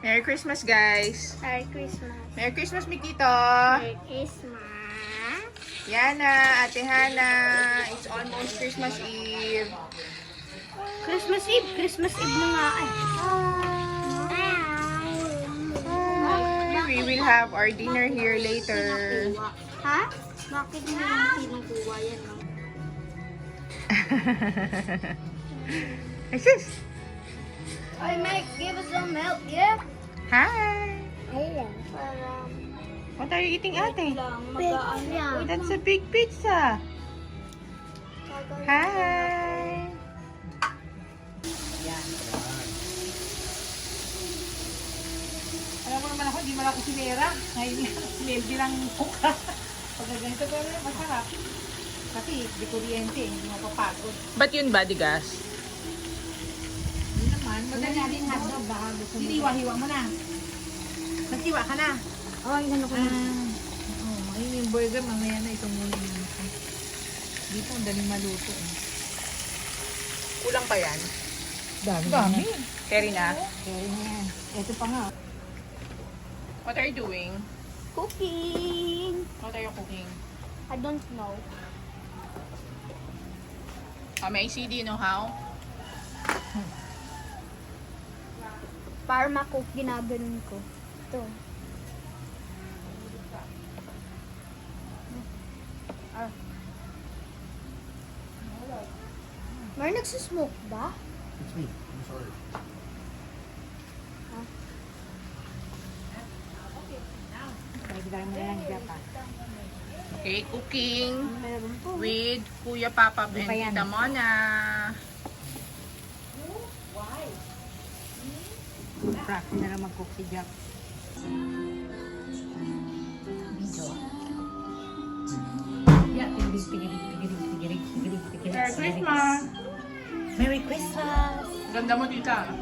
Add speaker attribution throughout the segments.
Speaker 1: Merry Christmas, guys.
Speaker 2: Merry Christmas.
Speaker 1: Merry Christmas, Mikito.
Speaker 2: Merry Christmas.
Speaker 1: Yana, Ate Hana. It's almost Christmas Eve.
Speaker 2: Christmas Eve. Christmas Eve na nga.
Speaker 1: We will have our dinner here later.
Speaker 2: Ha? Bakit mo yung kinukuha yan? No?
Speaker 1: What's this?
Speaker 2: Hey, Mike, give us some milk, yeah?
Speaker 1: Hi.
Speaker 2: Ayan.
Speaker 1: What are you eating, Ate?
Speaker 2: Pizza.
Speaker 1: That's a big pizza. Hi.
Speaker 3: Alam mo naman ako, di man ako sinera. Ngayon nga, sineldi lang kuka. Pag ganito, pero masarap. Kasi, di kuryente, hindi mo papagod.
Speaker 1: Ba't yun ba, Digas?
Speaker 3: Hindi naman, madali natin hotdog. Baka gusto mo. Hiwa mo na. Nagsiwa ka na.
Speaker 2: Oh, yung ano ko na.
Speaker 3: Ayun yung burger, mamaya na itong muna yung ito. Dito, ang daling maluto.
Speaker 1: Kulang pa yan?
Speaker 3: Dami.
Speaker 1: Carry na.
Speaker 3: Kaya yan. Ito pa nga.
Speaker 1: What are you doing?
Speaker 2: Cooking.
Speaker 1: What are you cooking?
Speaker 2: I don't know.
Speaker 1: May do you know how?
Speaker 2: Para ma-cook, ginaganon ko. Ito. May nagsusmoke ba?
Speaker 4: It's me. I'm sorry.
Speaker 3: Dagdagan mo na lang dyan pa.
Speaker 1: Okay, cooking
Speaker 2: Meron po.
Speaker 1: with Kuya Papa and
Speaker 3: pa yan.
Speaker 1: Tita Mona.
Speaker 3: Practice na lang mag-cook si Jack. Video. Yeah, tigirig.
Speaker 1: Merry Christmas!
Speaker 3: Merry Christmas!
Speaker 1: Ganda mo, Tita.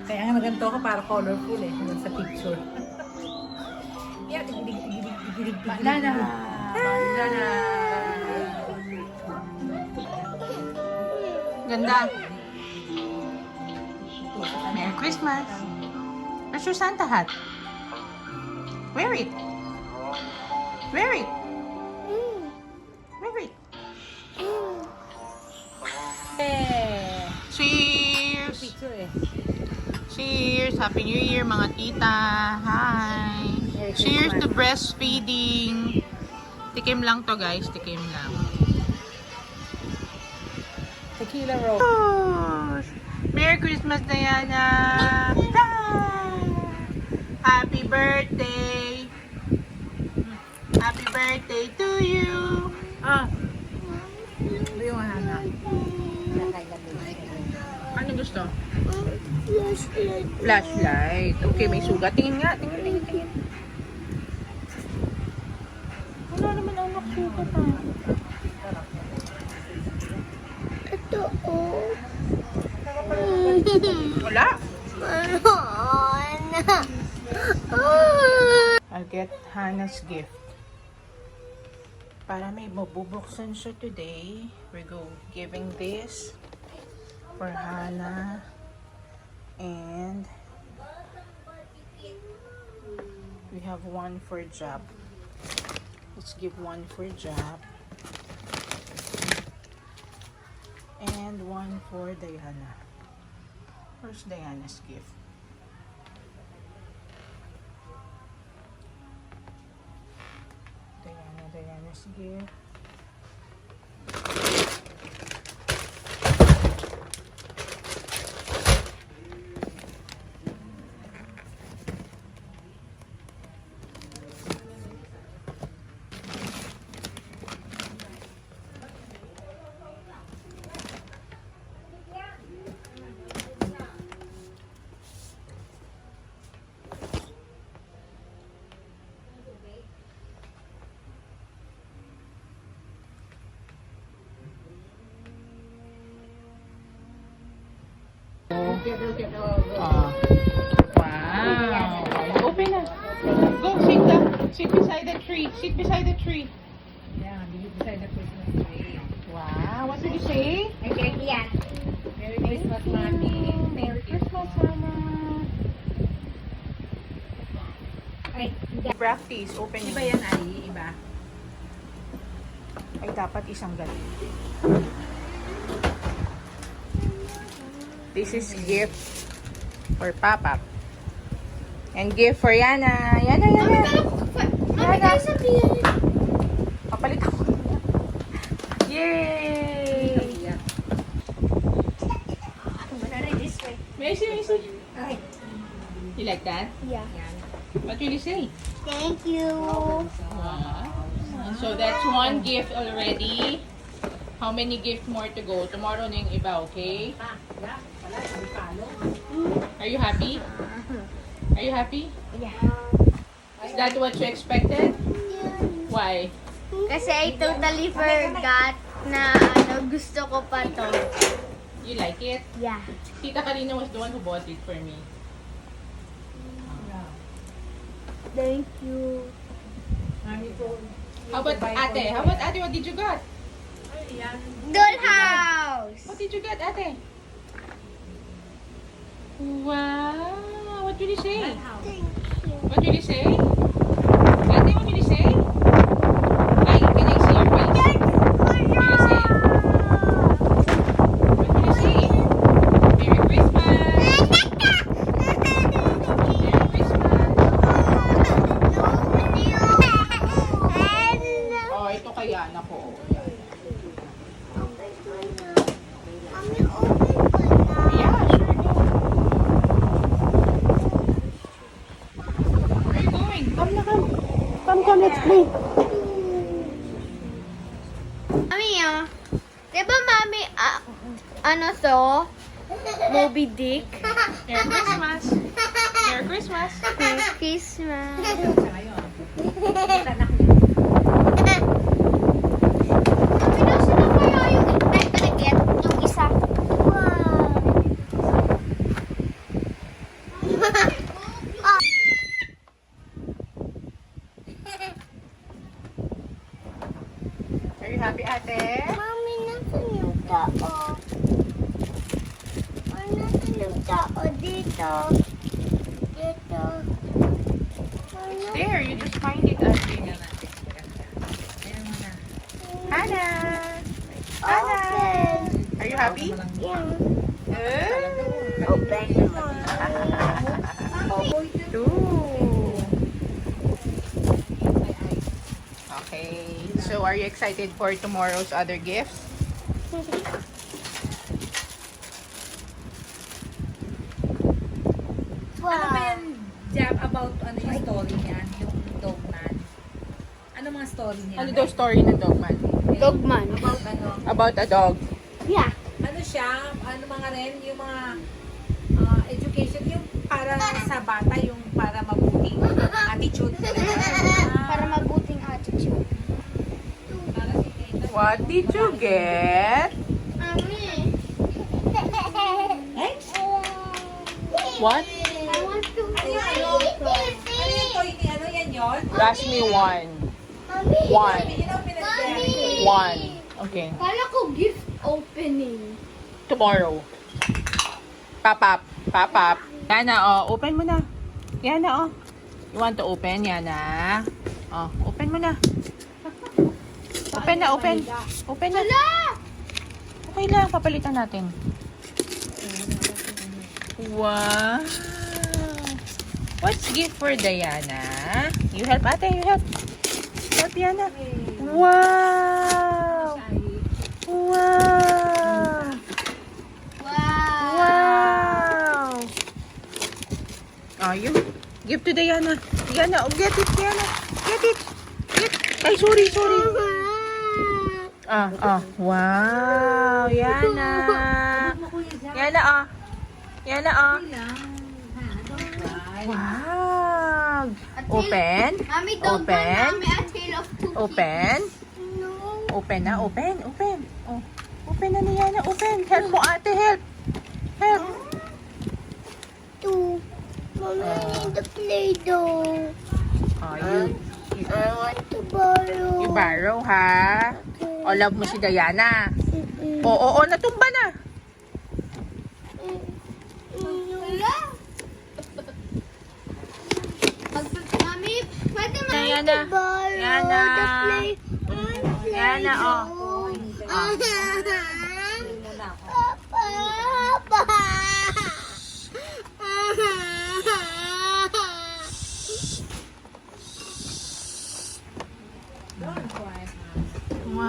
Speaker 3: Kaya nga maganto ka para colorful eh, hanggang sa picture. Yeah, tigirig.
Speaker 1: Banana! Ganda. Merry Christmas! Where's your Santa hat? Wear it! Wear it! Wear it!
Speaker 3: Eh,
Speaker 1: Cheers!
Speaker 3: picture eh.
Speaker 1: Cheers! Happy New Year, mga tita! Hi!
Speaker 3: Merry
Speaker 1: Cheers to
Speaker 3: Christmas.
Speaker 1: breastfeeding! Tikim lang to, guys. Tikim lang.
Speaker 3: Tequila roll.
Speaker 1: Merry Christmas, Diana! Happy birthday! Happy birthday to you!
Speaker 3: Ito yung hana.
Speaker 1: Ano gusto? Flashlight. Okay, may sugat. Tingin nga. Tingin. Wala naman anak sugat ah.
Speaker 2: Ito, oh.
Speaker 1: Wala.
Speaker 2: Meron.
Speaker 1: I'll get Hannah's gift. Para may mabubuksan siya today, we go giving this for Hannah. And we have one for Jab. Let's give one for Jab. And one for Diana. Where's Diana's gift? Diana's gift. Wow. Open na. Go, sit down. Sit beside the tree. Sit beside the tree.
Speaker 3: Yeah, dito beside the Christmas tree.
Speaker 1: Wow. What did you say?
Speaker 3: Merry Christmas, Mami.
Speaker 1: Merry Christmas, Mama. Practice, open
Speaker 3: Iba yan ay, iba.
Speaker 1: Ay, dapat isang ganun. This is gift for Papa. And gift for Yana. Yana.
Speaker 2: Mami, sabihin.
Speaker 1: Papalit ako. Yay!
Speaker 2: Banana this way.
Speaker 1: Macy.
Speaker 3: Ay,
Speaker 1: You like that?
Speaker 2: Yeah.
Speaker 1: What will you say?
Speaker 2: Thank you.
Speaker 1: Wow. So that's one gift already. How many gifts more to go? Tomorrow na yung iba, okay? Are you happy? Are you happy?
Speaker 2: Yeah.
Speaker 1: Is that what you expected? Why?
Speaker 2: Kasi I totally forgot na gusto ko pa to.
Speaker 1: You like it?
Speaker 2: Yeah.
Speaker 1: Tita Karina was the one who bought it for me.
Speaker 2: Thank you.
Speaker 1: How about ate? How about ate? What did you got?
Speaker 2: Dollhouse.
Speaker 1: What did you get, ate? Wow! What will you say? What will you say? Ate, what will you say? Ay, can I see your face? What will you say? What will you say? Merry Christmas! Merry Christmas! Oh, ito kaya na ko. Yeah, sure go. Where are you going?
Speaker 2: Come, let's play. Mami, diba mami, ano to? Moby Dick?
Speaker 1: Merry Christmas! Merry Christmas!
Speaker 2: Merry Christmas. Mami, nasa na kaya yung cricket? Yung isa. Wow.
Speaker 1: Are you happy, ate?
Speaker 2: Mami, nasa yung tao? Nasa yung tao dito? Dito.
Speaker 1: There, you just find it, ate. Hannah!
Speaker 2: Open.
Speaker 1: Are you happy?
Speaker 2: Yeah.
Speaker 1: Open. Two. Okay. So, are you excited for tomorrow's other gifts?
Speaker 3: ano ba yan, Jab, about ano yung story niyan, yung dogman? Ano mga story niya?
Speaker 1: Ano daw story ng Dogman?
Speaker 2: Dogman.
Speaker 3: About ano?
Speaker 1: About a dog.
Speaker 2: Yeah.
Speaker 3: Ano siya, ano mga rin, yung mga education, yung para sa bata, yung para mabuting attitude.
Speaker 2: Para mabuting attitude.
Speaker 3: Para si Tita.
Speaker 1: What did you get?
Speaker 2: Mami.
Speaker 1: What?
Speaker 2: I want to
Speaker 3: Ano yung toy ni ano yan yun?
Speaker 1: Ask me one. One.
Speaker 3: Yun ang pinag-share.
Speaker 1: One. Okay.
Speaker 2: Kala ko gift opening.
Speaker 1: Tomorrow. Papap. Papap. Yana, oh. Open mo na. Yana, oh. You want to open, Yana? Oh, open mo na. Open na, open. Open na.
Speaker 2: Hala!
Speaker 1: Okay lang, papalitan natin. Wow. What's gift for Diana? You help, ate. You help. Help, Diana. Wow. Wow.
Speaker 2: Wow.
Speaker 1: Wow. Oh, you give to Diana. Diana, oh, get it, Diana. Get it. Get. Ay, sorry. Wow. Yana. Yana, oh. Yana, oh. Wow. Open.
Speaker 2: Mami, dog
Speaker 1: Open.
Speaker 2: Mami, a tail of cookies.
Speaker 1: Open.
Speaker 2: No.
Speaker 1: Open na, open. Oh. Open na ni Yana, open. Help mo, ate, help. Help.
Speaker 2: Two. Mami, I need the Play-Doh.
Speaker 1: Oh,
Speaker 2: I want to borrow.
Speaker 1: you borrow, ha?
Speaker 2: Okay.
Speaker 1: O, love mo si Diana. Oo, natumba na.
Speaker 2: Wala. Mami,
Speaker 1: Yana. Yana. Yana, oh.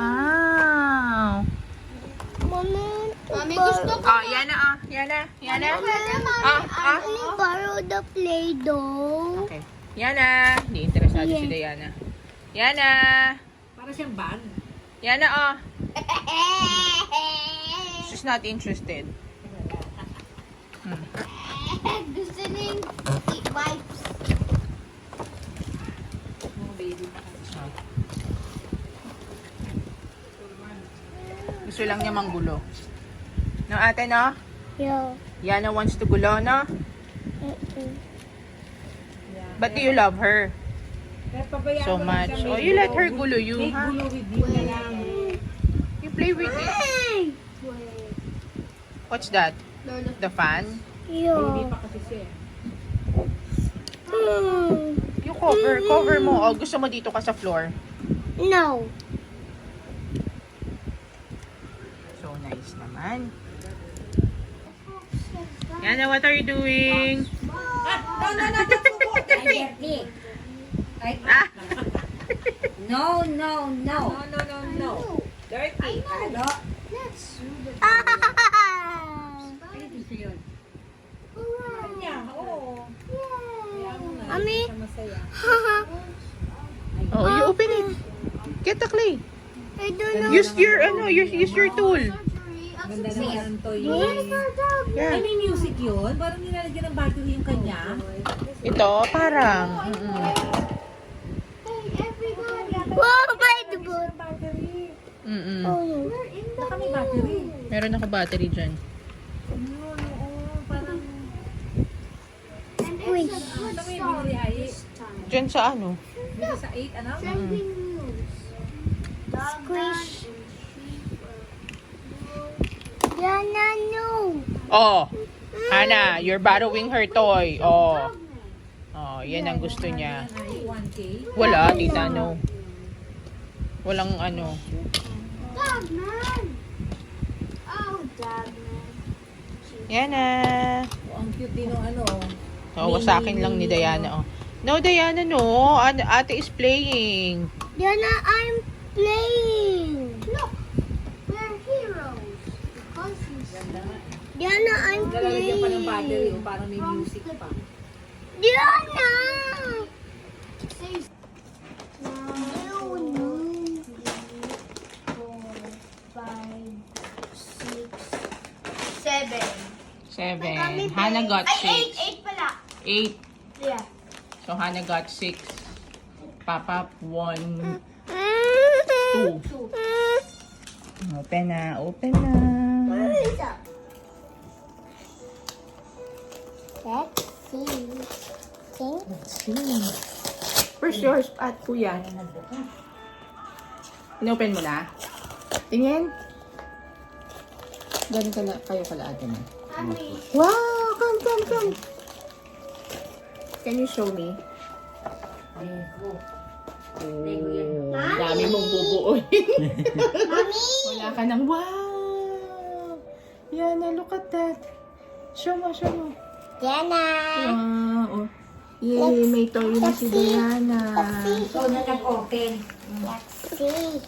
Speaker 1: Wow.
Speaker 2: Mami, gusto ko.
Speaker 1: Oh, Yana, oh. Yana.
Speaker 2: Borrow the Play-Doh.
Speaker 1: Okay. Yana. Hindi interesado si Diana. Yana.
Speaker 3: Para siyang bag.
Speaker 1: Yana, oh. She's not interested.
Speaker 2: Gusto niya yung wipes.
Speaker 3: Mga baby pa.
Speaker 1: Gusto lang niya manggulo. No, ate, no?
Speaker 2: Yeah.
Speaker 1: Yana wants to gulo, no? But do you love her
Speaker 3: Kaya pabayaan
Speaker 1: so
Speaker 3: mo lang
Speaker 1: much?
Speaker 3: siya,
Speaker 1: Oh,
Speaker 3: may
Speaker 1: you let
Speaker 3: gulo.
Speaker 1: her gulo you,
Speaker 3: May
Speaker 1: ha?
Speaker 3: gulo with you na lang.
Speaker 1: You play with it. What's that? The fan?
Speaker 3: Baby
Speaker 2: Yeah.
Speaker 3: pa kasi siya.
Speaker 1: You cover mo. O, gusto mo dito ka sa floor.
Speaker 2: No.
Speaker 1: So nice naman. Yana, what are you doing?
Speaker 3: No, don't support it.
Speaker 1: Ah!
Speaker 4: No.
Speaker 3: No. Dirty. Ano? Kanya, oo.
Speaker 2: Mami.
Speaker 3: Siya masaya.
Speaker 1: Oh, you open it. Get the clay.
Speaker 2: I don't know.
Speaker 1: Use your tool.
Speaker 3: Ganda naman ng toy.
Speaker 1: Yeah.
Speaker 3: Ay, may music yun? Parang nilalagyan ng battery yung kanya.
Speaker 1: Ito, parang.
Speaker 2: Wow, by the boat.
Speaker 3: Battery.
Speaker 2: Oh.
Speaker 3: Baka may battery.
Speaker 1: Meron ako battery dyan.
Speaker 3: Oo, parang...
Speaker 2: Wait.
Speaker 3: Ano may binili ay?
Speaker 1: Dyan sa ano?
Speaker 3: Dito sa 8, ano?
Speaker 2: Squish. Yana, no.
Speaker 1: Oh, Hana, you're borrowing her toy. Oh. Oh, yan ang gusto niya.
Speaker 3: Ay, 1K.
Speaker 1: Wala, tita, no. Walang ano.
Speaker 2: Dogman. Oh, Dogman.
Speaker 1: Yana.
Speaker 3: Oh, ang cute din ng ano.
Speaker 1: Oo, sa akin lang ni Diana, oh. No, Diana, no. Ate is playing.
Speaker 2: Yana, I'm playing. Look, we're heroes. Yana, I'm
Speaker 3: Nalalagyan pa ng
Speaker 2: playing.
Speaker 3: battery. Oh, parang may music pa.
Speaker 2: Diana!
Speaker 1: Seven. Hana got 6.
Speaker 2: 8 pala.
Speaker 1: 8.
Speaker 2: Yeah.
Speaker 1: So, Hana got 6. Papa, 1, 2. Open na, open na. Let's see. Where's yours at kuya? Inopen mo na? Tingin. Galing ka na, kayo kala ate na. Wow! Come. Can you show me? Oh, dami mong bubuoy. Wala ka nang wow! Yana, look at that. Show mo.
Speaker 2: Diana.
Speaker 1: Wow! Yay, may toy na si Diana.
Speaker 4: So, na nag-open.
Speaker 2: Let's see.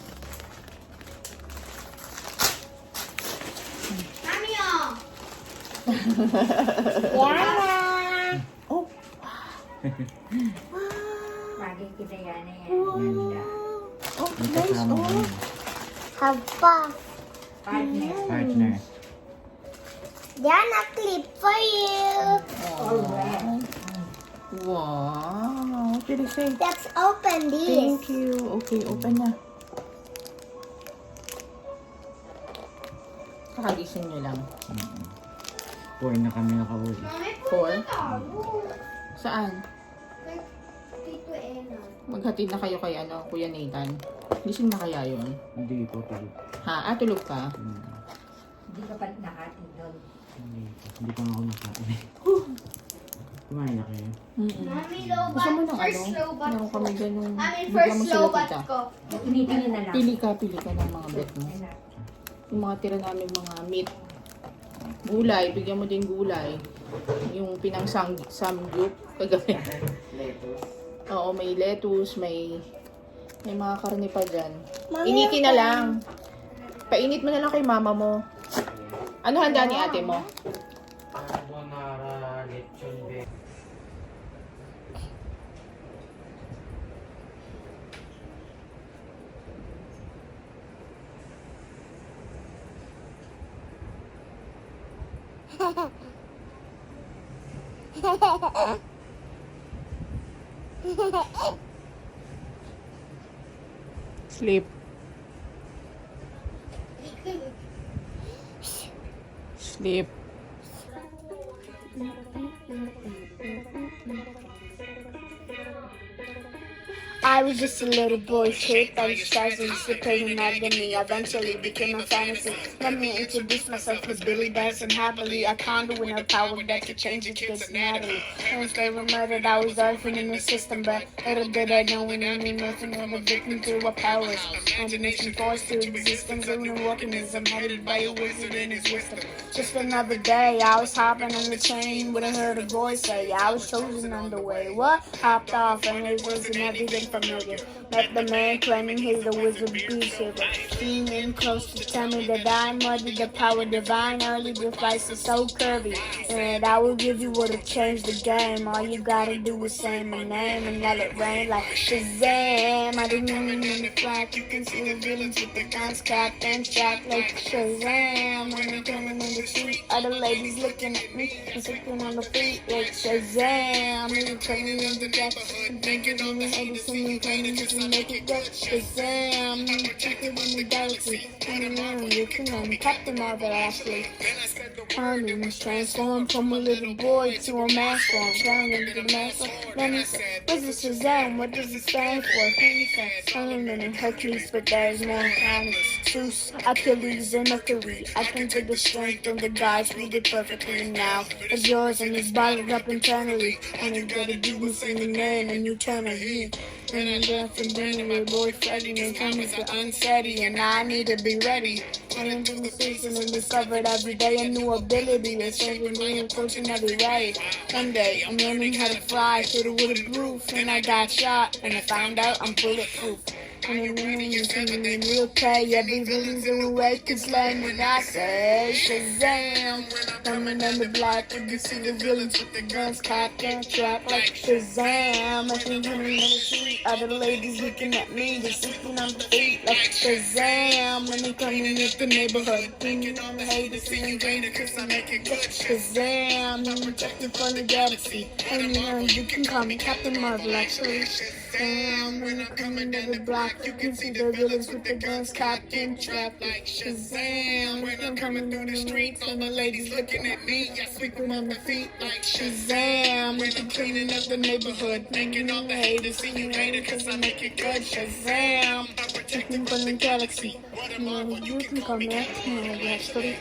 Speaker 2: Mami, oh. Diana.
Speaker 1: Oh,
Speaker 4: Bagay kita yan eh.
Speaker 1: wow! Oh, nice, oh.
Speaker 2: Have pa.
Speaker 4: Partner.
Speaker 2: Diana, clip for you.
Speaker 4: Alright.
Speaker 1: Wow! What did I say?
Speaker 2: Let's open this.
Speaker 1: Thank you. Okay, open na. Kakagising nyo lang.
Speaker 5: 4 na kami nakahuli.
Speaker 2: Mami,
Speaker 1: 4? Saan?
Speaker 2: Tito Ena.
Speaker 1: Maghatid na kayo kay Kuya Nathan. Gising na kaya yun?
Speaker 5: Hindi po tulog.
Speaker 1: Ha? Tulog ka?
Speaker 4: Hindi ka pa nakatin doon.
Speaker 5: Hindi pa nga ako nakain. Kumain na kayo.
Speaker 2: Mami, lobat.
Speaker 1: Gusto mo ng
Speaker 2: First
Speaker 1: ano?
Speaker 2: lobat
Speaker 1: Meron
Speaker 2: ko.
Speaker 1: kami dyan yung...
Speaker 2: Mami,
Speaker 1: bigyan
Speaker 2: first
Speaker 1: mo sila,
Speaker 2: lobat
Speaker 1: tita.
Speaker 2: ko.
Speaker 4: Tinitingin na lang.
Speaker 1: Pili ka ng mga bet mo. Yung mga tira namin mga meat. Gulay, bigyan mo din gulay. Yung pinang samgyup kagabi. Oo, may lettuce, may mga karne pa dyan. Initi na lang. Painit mo na lang kay mama mo. Ano handa ni ate mo?
Speaker 5: Carbonara, lechon be.
Speaker 1: Sleep. Sleep.
Speaker 2: I was just a little boy, shaped by the stars and dissipating agony. Eventually became a fantasy. Let me introduce myself as Billy Bass and happily I conduit with no power that could change a kid's anatomy. Parents they were murdered, I was orphaned in the system, but little did I know when I knew nothing of a victim to our powers. Imagination forced to existence of an organism headed by a wizard and his wisdom. Just another day, I was hopping on the train when I heard a voice say I was chosen on the way. What? Hopped off and it wasn't everything familiar. Met the man claiming he's the wizard beast hero. Came in close to tell me that I muddied the power divine. Early device is so curvy, and I will give you what'll change the game. All you gotta do is say my name and let it rain like Shazam. I didn't even in the flag. You can see the villains with the guns capped and strapped like Shazam. When I'm coming in the street, other ladies looking at me and sitting on the feet like Shazam. I'm turning in the gap and thinking on the haters singing, claiming just to make it go Shazam. I'm protected in the galaxy. And now you can know me, Captain Marvel, Ashley. Army was transformed from a little boy to a mass form. Down into the mass form. Then he said, what's this Shazam? What does it stand for? Then he said, Solomon and Hercules, but there's more kind. Zeus, Achilles, and Mercury. I can take the strength of the gods, we did perfectly now. It's yours and it's bottled up internally. And you gotta do this in the name and you turn a heat. And I'm there for dinner with boy Freddy and Thomas are unsteady. And I need to be ready. And into the season and discovered every day a new ability. It's changing me and coaching every way. Someday I'm learning how to fly through the wooded roof. And I got shot and I found out I'm bulletproof. And I'm learning and singing in real pay. Every villain's in a way can slay when I say Shazam. Coming in the black, you can see the villains with the guns cocked and trapped like Shazam. I think coming in the street, other ladies looking at me, they're sitting on the feet like Shazam. When they coming in the neighborhood, thinking on the haters, seeing greater, cause I make it good. Shazam, I'm protected from the galaxy. And you know, you can call me Captain Marvel, actually. Shazam, when I'm coming in the block, you can see the villains with the guns cocked and trapped like Shazam. When I'm coming through the streets, all the ladies looking at me, I sweep them on the feet like Shazam. When I'm cleaning up the neighborhood, making all the haters see you later, cause I make it good. Shazam, I'm protecting from the galaxy. You can call me Captain Marvel, actually.